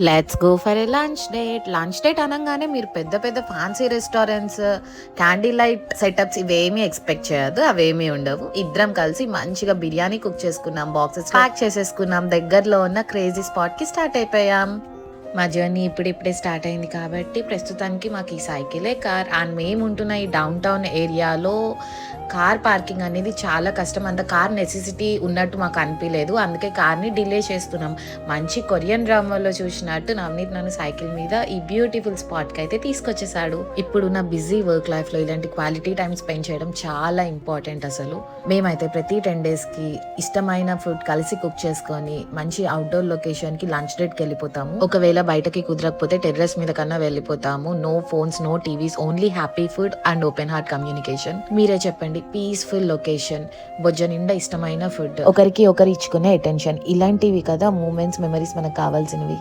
Let's go for a lunch date అనగానే మీరు పెద్ద పెద్ద fancy restaurants, candy light setups ఇవేమీ ఎక్స్పెక్ట్ చేయదు. అవేమీ ఉండవు. ఇద్దరం కలిసి మంచిగా బిర్యానీ కుక్ చేసుకున్నాం, బాక్సెస్ ప్యాక్ చేసేసుకున్నాం, దగ్గరలో ఉన్న క్రేజీ స్పాట్ కి స్టార్ట్ అయిపోయాం. మా జర్నీ ఇప్పుడిప్పుడే స్టార్ట్ అయింది కాబట్టి ప్రస్తుతానికి మాకు ఈ సైకిలే కార్. అండ్ మేము ఉంటున్న ఈ డౌన్ టౌన్ ఏరియాలో కార్ పార్కింగ్ అనేది చాలా కష్టం. అంత కార్ నెసెసిటీ ఉన్నట్టు మాకు అనిపించలేదు, అందుకే కార్ని డిలే చేస్తున్నాం. మంచి కొరియన్ డ్రామాలో చూసినట్టు నవనీత్ నన్ను సైకిల్ మీద ఈ బ్యూటిఫుల్ స్పాట్కి అయితే తీసుకొచ్చేసాడు. ఇప్పుడు నా బిజీ వర్క్ లైఫ్లో ఇలాంటి క్వాలిటీ టైం స్పెండ్ చేయడం చాలా ఇంపార్టెంట్. అసలు మేమైతే ప్రతి 10 డేస్కి ఇష్టమైన ఫుడ్ కలిసి కుక్ చేసుకొని మంచి అవుట్డోర్ లొకేషన్కి లంచ్ డేట్కి వెళ్ళిపోతాము. ఒకవేళ బయటకి కుదరకపోతే టెర్రస్ మీద కన్నా వెళ్ళిపోతాము. No phones, no TVs, only happy food and open heart communication. మీరే చెప్పండి, పీస్ఫుల్ లొకేషన్, బొజ్జ నిండా ఇష్టమైన ఫుడ్, ఒకరికి ఒకరు ఇచ్చుకునే అటెన్షన్, ఇలాంటివి కదా మూమెంట్స్, మెమరీస్ మనకు కావాల్సినవి.